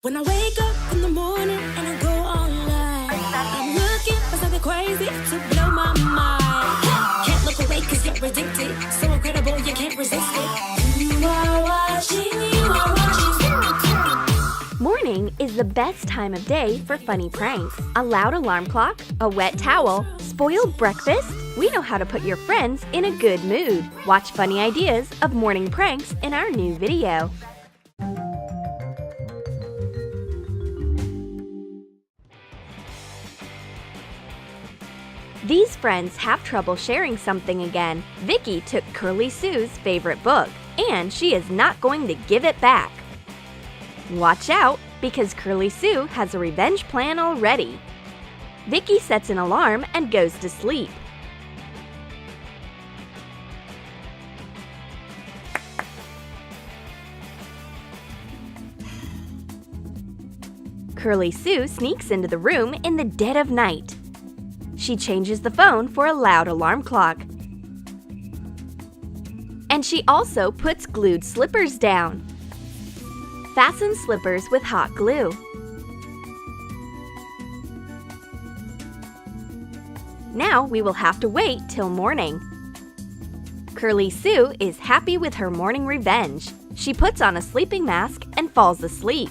When I wake up in the morning and I go online, I'm looking for something crazy to blow my mind. Can't look away cause you're addicted, so incredible you can't resist it. You are watching. Morning is the best time of day for funny pranks. A loud alarm clock, a wet towel, spoiled breakfast. We know how to put your friends in a good mood. Watch funny ideas of morning pranks in our new video. These friends have trouble sharing something again. Vicky took Curly Sue's favorite book, and she is not going to give it back. Watch out, because Curly Sue has a revenge plan already. Vicky sets an alarm and goes to sleep. Curly Sue sneaks into the room in the dead of night. She changes the phone for a loud alarm clock. And she also puts glued slippers down. Fasten slippers with hot glue. Now we will have to wait till morning. Curly Sue is happy with her morning revenge. She puts on a sleeping mask and falls asleep.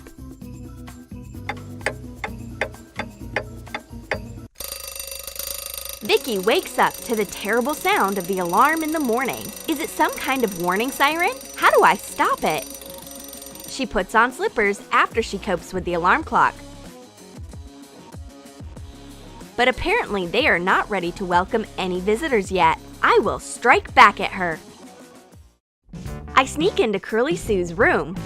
Vicky wakes up to the terrible sound of the alarm in the morning. Is it some kind of warning siren? How do I stop it? She puts on slippers after she copes with the alarm clock. But apparently they are not ready to welcome any visitors yet. I will strike back at her. I sneak into Curly Sue's room.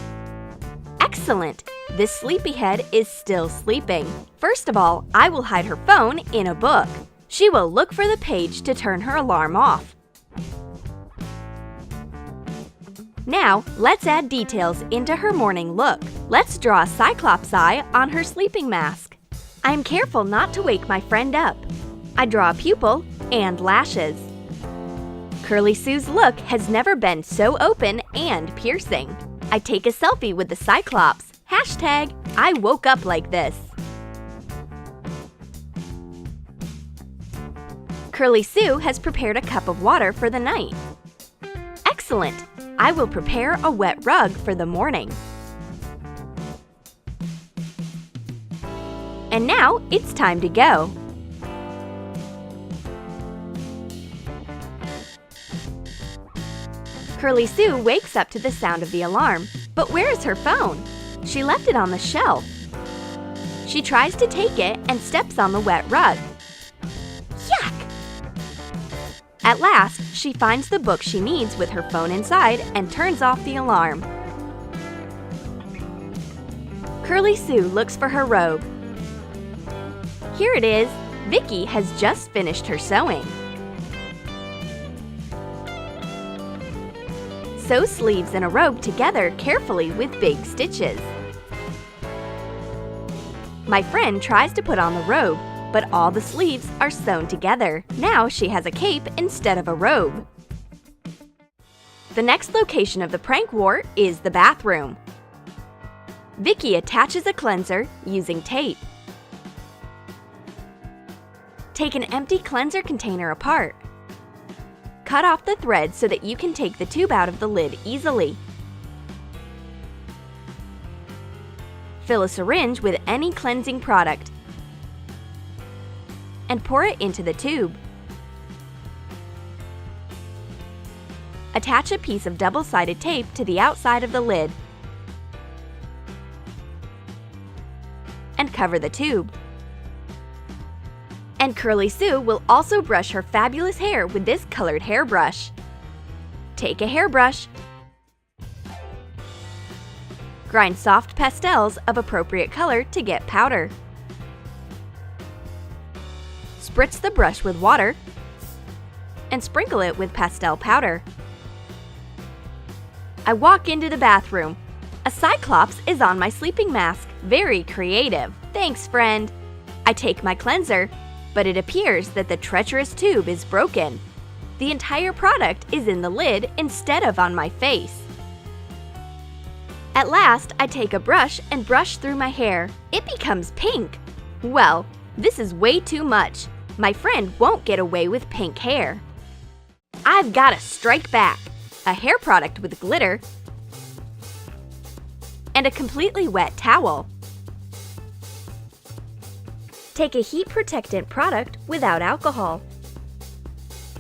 Excellent! This sleepyhead is still sleeping. First of all, I will hide her phone in a book. She will look for the page to turn her alarm off. Now, let's add details into her morning look. Let's draw a cyclops eye on her sleeping mask. I'm careful not to wake my friend up. I draw a pupil and lashes. Curly Sue's look has never been so open and piercing. I take a selfie with the cyclops. Hashtag, I woke up like this. Curly Sue has prepared a cup of water for the night. Excellent! I will prepare a wet rug for the morning. And now it's time to go. Curly Sue wakes up to the sound of the alarm. But where is her phone? She left it on the shelf. She tries to take it and steps on the wet rug. Yuck! At last, she finds the book she needs with her phone inside and turns off the alarm. Curly Sue looks for her robe. Here it is. Vicky has just finished her sewing. Sew sleeves and a robe together carefully with big stitches. My friend tries to put on the robe, but all the sleeves are sewn together. Now she has a cape instead of a robe. The next location of the prank war is the bathroom. Vicky attaches a cleanser using tape. Take an empty cleanser container apart. Cut off the thread so that you can take the tube out of the lid easily. Fill a syringe with any cleansing product and pour it into the tube. Attach a piece of double-sided tape to the outside of the lid and cover the tube. And Curly Sue will also brush her fabulous hair with this colored hairbrush. Take a hairbrush. Grind soft pastels of appropriate color to get powder. Spritz the brush with water and sprinkle it with pastel powder. I walk into the bathroom. A cyclops is on my sleeping mask. Very creative. Thanks, friend. I take my cleanser, but it appears that the treacherous tube is broken. The entire product is in the lid instead of on my face. At last, I take a brush and brush through my hair. It becomes pink. Well, this is way too much. My friend won't get away with pink hair. I've got to strike back. A hair product with glitter and a completely wet towel. Take a heat protectant product without alcohol.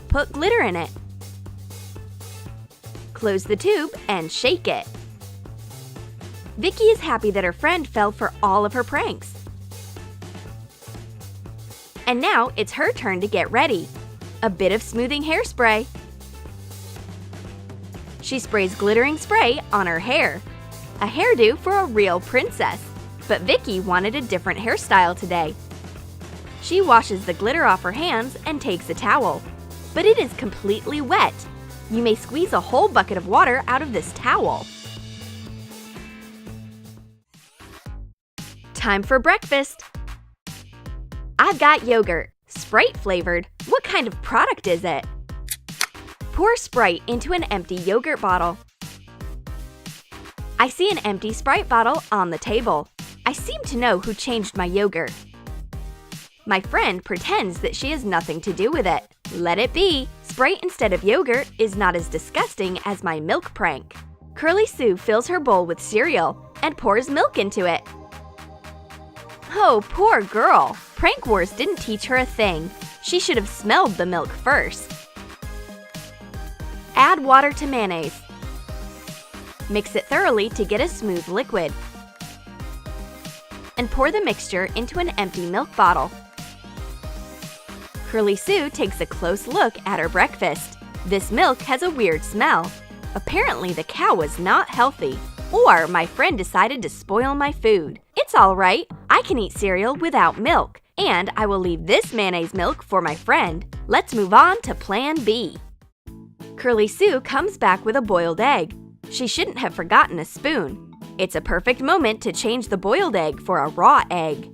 Put glitter in it. Close the tube and shake it. Vicky is happy that her friend fell for all of her pranks. And now it's her turn to get ready. A bit of smoothing hairspray. She sprays glittering spray on her hair. A hairdo for a real princess. But Vicky wanted a different hairstyle today. She washes the glitter off her hands and takes a towel. But it is completely wet. You may squeeze a whole bucket of water out of this towel. Time for breakfast. I've got yogurt, Sprite flavored. What kind of product is it? Pour Sprite into an empty yogurt bottle. I see an empty Sprite bottle on the table. I seem to know who changed my yogurt. My friend pretends that she has nothing to do with it. Let it be. Sprite instead of yogurt is not as disgusting as my milk prank. Curly Sue fills her bowl with cereal and pours milk into it. Oh, poor girl. Prank Wars didn't teach her a thing. She should have smelled the milk first. Add water to mayonnaise. Mix it thoroughly to get a smooth liquid. And pour the mixture into an empty milk bottle. Curly Sue takes a close look at her breakfast. This milk has a weird smell. Apparently the cow was not healthy. Or my friend decided to spoil my food. It's all right. I can eat cereal without milk. And I will leave this mayonnaise milk for my friend. Let's move on to Plan B. Curly Sue comes back with a boiled egg. She shouldn't have forgotten a spoon. It's a perfect moment to change the boiled egg for a raw egg.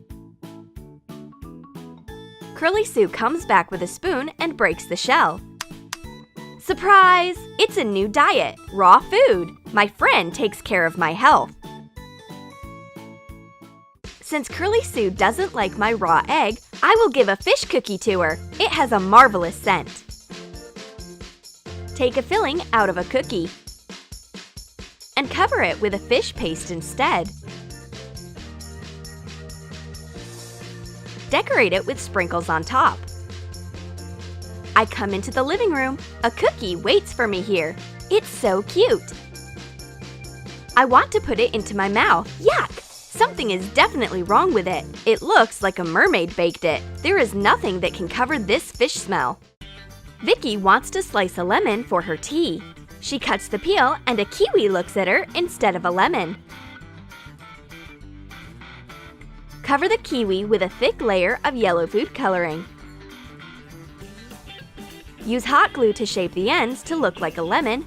Curly Sue comes back with a spoon and breaks the shell. Surprise! It's a new diet, raw food. My friend takes care of my health. Since Curly Sue doesn't like my raw egg, I will give a fish cookie to her. It has a marvelous scent. Take a filling out of a cookie and cover it with a fish paste instead. Decorate it with sprinkles on top. I come into the living room. A cookie waits for me here. It's so cute. I want to put it into my mouth. Yuck! Something is definitely wrong with it. It looks like a mermaid baked it. There is nothing that can cover this fish smell. Vicky wants to slice a lemon for her tea. She cuts the peel and a kiwi looks at her instead of a lemon. Cover the kiwi with a thick layer of yellow food coloring. Use hot glue to shape the ends to look like a lemon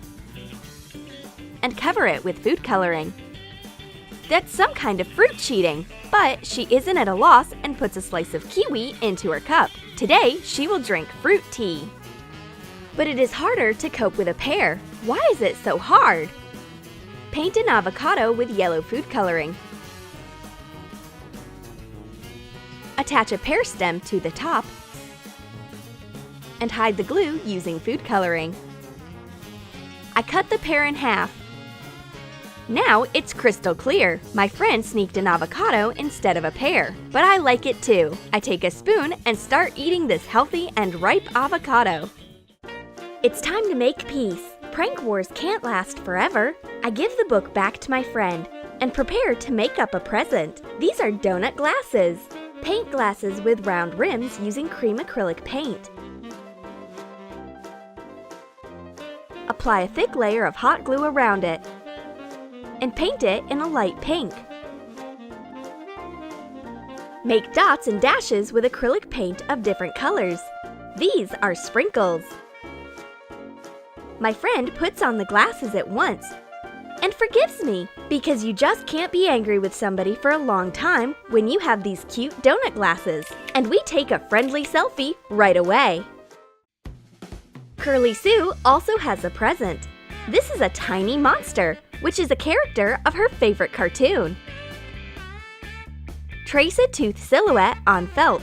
and cover it with food coloring. That's some kind of fruit cheating, but she isn't at a loss and puts a slice of kiwi into her cup. Today, she will drink fruit tea. But it is harder to cope with a pear. Why is it so hard? Paint an avocado with yellow food coloring. Attach a pear stem to the top and hide the glue using food coloring. I cut the pear in half. Now it's crystal clear. My friend sneaked an avocado instead of a pear, but I like it too. I take a spoon and start eating this healthy and ripe avocado. It's time to make peace. Prank Wars can't last forever. I give the book back to my friend and prepare to make up a present. These are donut glasses. Paint glasses with round rims using cream acrylic paint. Apply a thick layer of hot glue around it and paint it in a light pink. Make dots and dashes with acrylic paint of different colors. These are sprinkles. My friend puts on the glasses at once and forgives me because you just can't be angry with somebody for a long time when you have these cute donut glasses. And we take a friendly selfie right away. Curly Sue also has a present. This is a tiny monster. which is a character of her favorite cartoon. Trace a tooth silhouette on felt.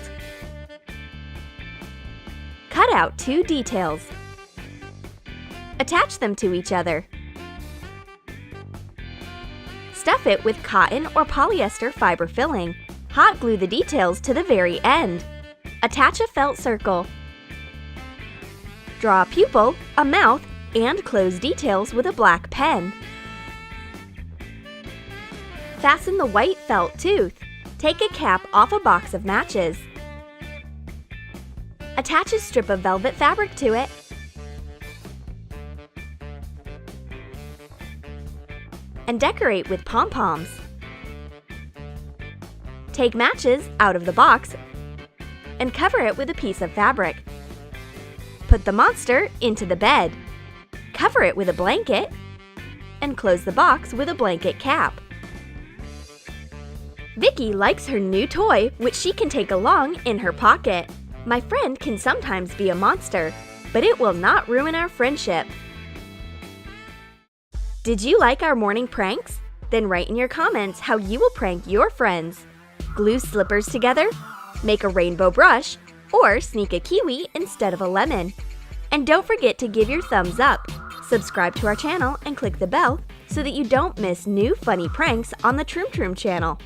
Cut out 2 details. Attach them to each other. Stuff it with cotton or polyester fiber filling. Hot glue the details to the very end. Attach a felt circle. Draw a pupil, a mouth, and close details with a black pen. Fasten the white felt tooth. Take a cap off a box of matches. Attach a strip of velvet fabric to it. And decorate with pom-poms. Take matches out of the box and cover it with a piece of fabric. Put the monster into the bed. Cover it with a blanket and close the box with a blanket cap. Vicky likes her new toy, which she can take along in her pocket. My friend can sometimes be a monster, but it will not ruin our friendship. Did you like our morning pranks? Then write in your comments how you will prank your friends. Glue slippers together, make a rainbow brush, or sneak a kiwi instead of a lemon. And don't forget to give your thumbs up, subscribe to our channel, and click the bell so that you don't miss new funny pranks on the Troom Troom channel.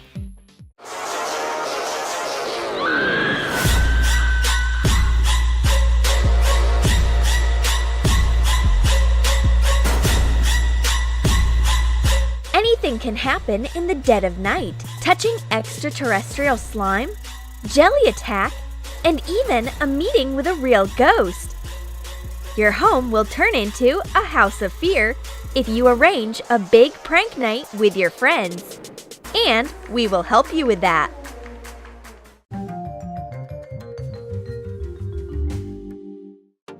Anything can happen in the dead of night. Touching extraterrestrial slime, jelly attack, and even a meeting with a real ghost. Your home will turn into a house of fear if you arrange a big prank night with your friends. And we will help you with that.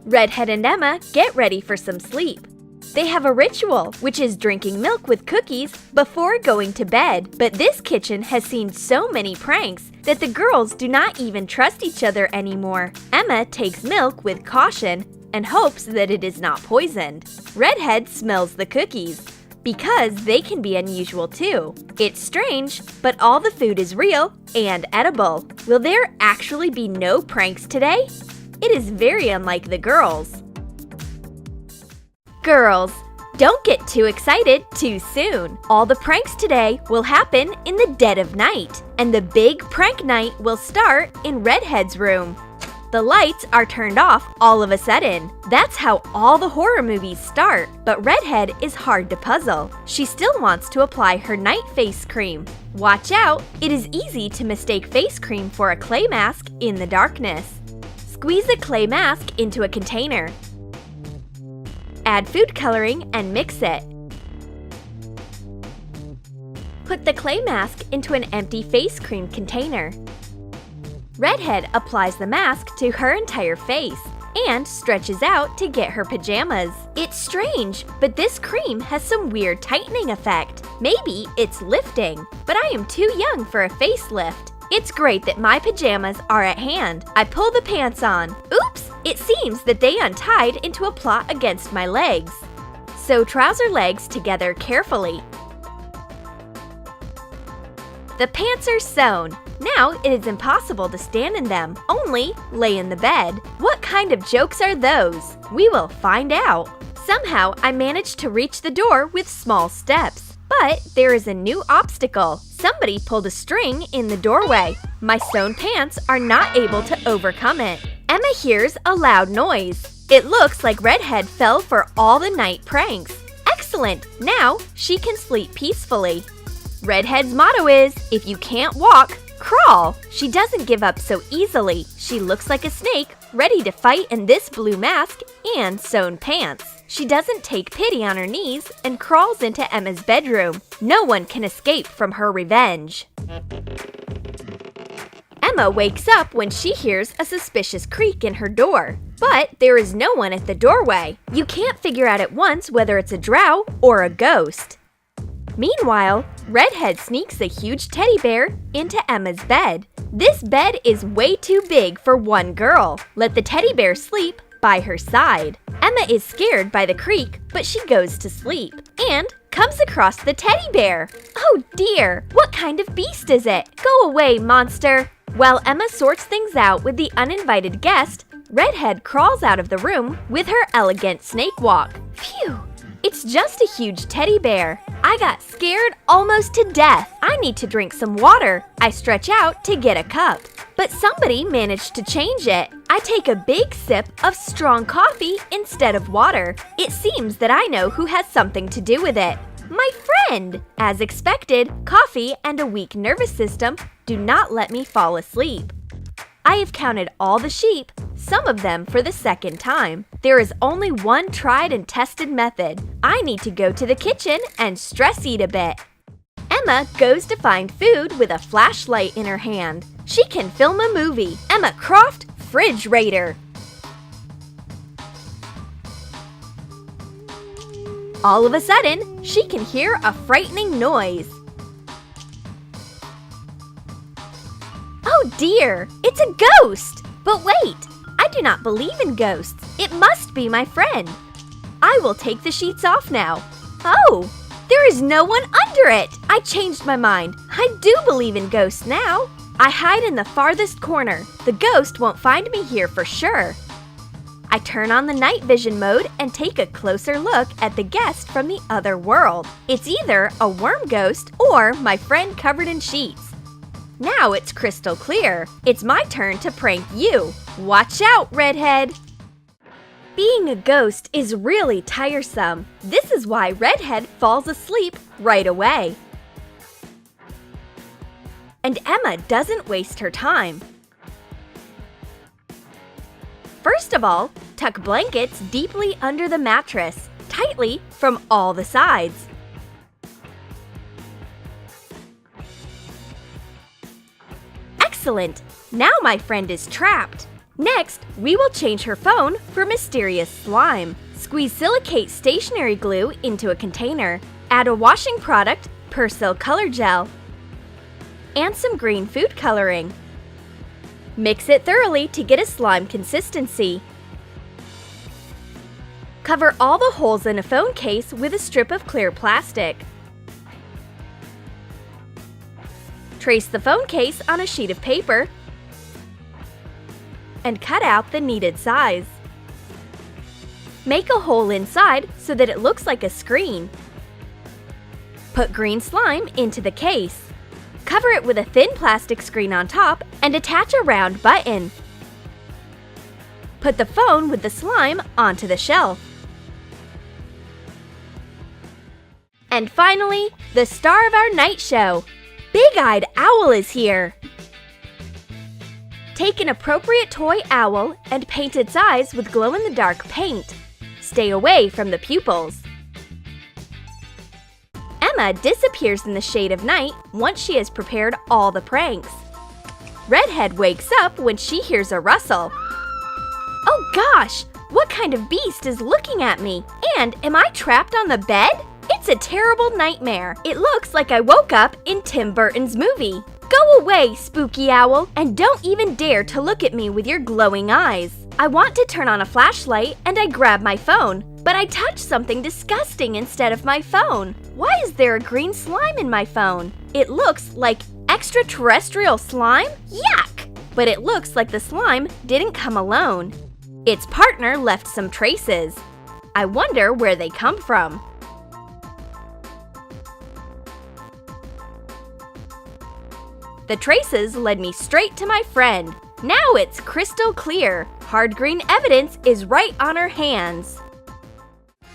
Redhead and Emma get ready for some sleep. They have a ritual, which is drinking milk with cookies before going to bed. But this kitchen has seen so many pranks that the girls do not even trust each other anymore. Emma takes milk with caution and hopes that it is not poisoned. Redhead smells the cookies because they can be unusual too. It's strange, but all the food is real and edible. Will there actually be no pranks today? It is very unlike the girls. Girls, don't get too excited too soon. All the pranks today will happen in the dead of night, and the big prank night will start in Redhead's room. The lights are turned off all of a sudden. That's how all the horror movies start. But Redhead is hard to puzzle. She still wants to apply her night face cream. Watch out, it is easy to mistake face cream for a clay mask in the darkness. Squeeze a clay mask into a container. Add food coloring and mix it. Put the clay mask into an empty face cream container. Redhead applies the mask to her entire face and stretches out to get her pajamas. It's strange, but this cream has some weird tightening effect. Maybe it's lifting, but I am too young for a facelift. It's great that my pajamas are at hand. I pull the pants on. Oops! It seems that they untied into a plot against my legs. Sew trouser legs together carefully. The pants are sewn. Now it is impossible to stand in them, only lay in the bed. What kind of jokes are those? We will find out. Somehow I managed to reach the door with small steps. But there is a new obstacle. Somebody pulled a string in the doorway. My sewn pants are not able to overcome it. Emma hears a loud noise. It looks like Redhead fell for all the night pranks. Excellent! Now she can sleep peacefully. Redhead's motto is, if you can't walk, crawl. She doesn't give up so easily. She looks like a snake, ready to fight in this blue mask and sewn pants. She doesn't take pity on her knees and crawls into Emma's bedroom. No one can escape from her revenge. Emma wakes up when she hears a suspicious creak in her door. But there is no one at the doorway. You can't figure out at once whether it's a drow or a ghost. Meanwhile, Redhead sneaks a huge teddy bear into Emma's bed. This bed is way too big for one girl. Let the teddy bear sleep by her side. Emma is scared by the creak, but she goes to sleep and comes across the teddy bear. Oh dear, what kind of beast is it? Go away, monster! While Emma sorts things out with the uninvited guest, Redhead crawls out of the room with her elegant snake walk. Phew! It's just a huge teddy bear. I got scared almost to death. I need to drink some water. I stretch out to get a cup. But somebody managed to change it. I take a big sip of strong coffee instead of water. It seems that I know who has something to do with it. My friend! As expected, coffee and a weak nervous system do not let me fall asleep. I have counted all the sheep, some of them for the second time. There is only one tried and tested method. I need to go to the kitchen and stress eat a bit. Emma goes to find food with a flashlight in her hand. She can film a movie. Emma Croft, Fridge Raider. All of a sudden, she can hear a frightening noise. Oh dear, it's a ghost! But wait, I do not believe in ghosts. It must be my friend. I will take the sheets off now. Oh, there is no one under it! I changed my mind. I do believe in ghosts now. I hide in the farthest corner. The ghost won't find me here for sure. I turn on the night vision mode and take a closer look at the guest from the other world. It's either a worm ghost or my friend covered in sheets. Now it's crystal clear. It's my turn to prank you. Watch out, Redhead! Being a ghost is really tiresome. This is why Redhead falls asleep right away. And Emma doesn't waste her time. First of all, tuck blankets deeply under the mattress, tightly from all the sides. Excellent! Now my friend is trapped. Next, we will change her phone for mysterious slime. Squeeze silicate stationery glue into a container. Add a washing product, Persil color gel, and some green food coloring. Mix it thoroughly to get a slime consistency. Cover all the holes in a phone case with a strip of clear plastic. Trace the phone case on a sheet of paper and cut out the needed size. Make a hole inside so that it looks like a screen. Put green slime into the case. Cover it with a thin plastic screen on top and attach a round button. Put the phone with the slime onto the shelf. And finally, the star of our night show. Big-eyed Owl is here! Take an appropriate toy owl and paint its eyes with glow-in-the-dark paint. Stay away from the pupils. Emma disappears in the shade of night once she has prepared all the pranks. Redhead wakes up when she hears a rustle. Oh gosh! What kind of beast is looking at me? And am I trapped on the bed? It's a terrible nightmare. It looks like I woke up in Tim Burton's movie. Go away, spooky owl, and don't even dare to look at me with your glowing eyes. I want to turn on a flashlight and I grab my phone, but I touch something disgusting instead of my phone. Why is there a green slime in my phone? It looks like extraterrestrial slime? Yuck! But it looks like the slime didn't come alone. Its partner left some traces. I wonder where they come from. The traces led me straight to my friend. Now it's crystal clear. Hard green evidence is right on her hands.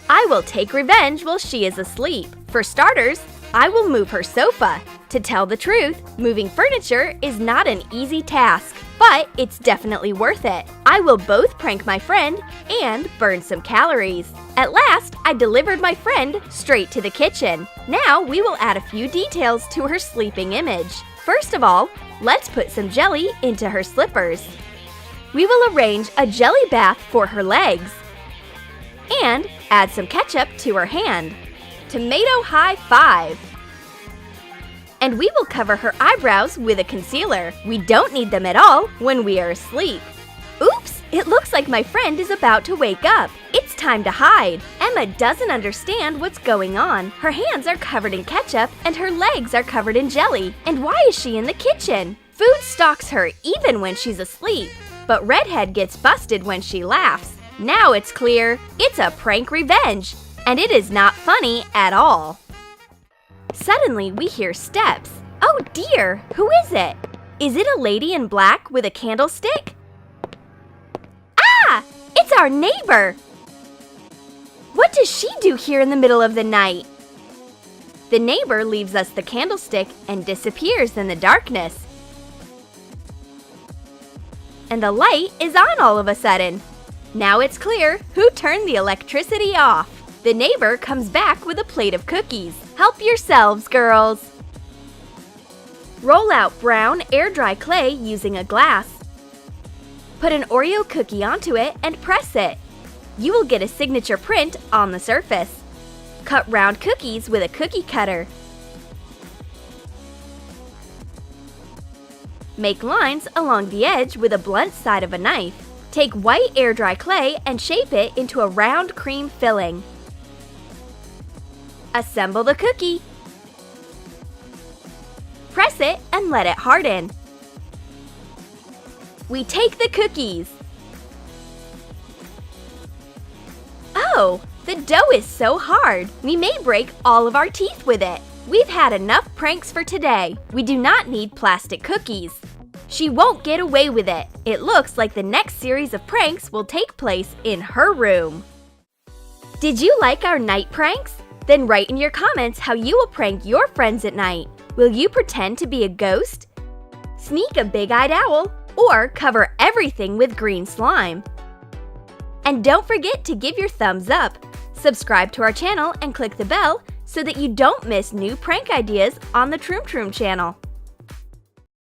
I will take revenge while she is asleep. For starters, I will move her sofa. To tell the truth, moving furniture is not an easy task, but it's definitely worth it. I will both prank my friend and burn some calories. At last, I delivered my friend straight to the kitchen. Now we will add a few details to her sleeping image. First of all, let's put some jelly into her slippers. We will arrange a jelly bath for her legs and add some ketchup to her hand. Tomato high five! And we will cover her eyebrows with a concealer. We don't need them at all when we are asleep. Oops! It looks like my friend is about to wake up. It's time to hide. Emma Emma doesn't understand what's going on. Her hands are covered in ketchup and her legs are covered in jelly. And why is she in the kitchen? Food stalks her even when she's asleep. But Redhead gets busted when she laughs. Now it's clear, it's a prank revenge. And it is not funny at all. Suddenly we hear steps. Oh dear, who is it? Is it a lady in black with a candlestick? Ah! It's our neighbor! What does she do here in the middle of the night? The neighbor leaves us the candlestick and disappears in the darkness. And the light is on all of a sudden. Now it's clear who turned the electricity off. The neighbor comes back with a plate of cookies. Help yourselves, girls! Roll out brown air-dry clay using a glass. Put an Oreo cookie onto it and press it. You will get a signature print on the surface. Cut round cookies with a cookie cutter. Make lines along the edge with a blunt side of a knife. Take white air-dry clay and shape it into a round cream filling. Assemble the cookie. Press it and let it harden. We take the cookies. Oh, the dough is so hard. We may break all of our teeth with it. We've had enough pranks for today. We do not need plastic cookies. She won't get away with it. It looks like the next series of pranks will take place in her room. Did you like our night pranks? Then write in your comments how you will prank your friends at night. Will you pretend to be a ghost? Sneak a big-eyed owl? Or cover everything with green slime? And don't forget to give your thumbs up. Subscribe to our channel and click the bell so that you don't miss new prank ideas on the Troom Troom channel.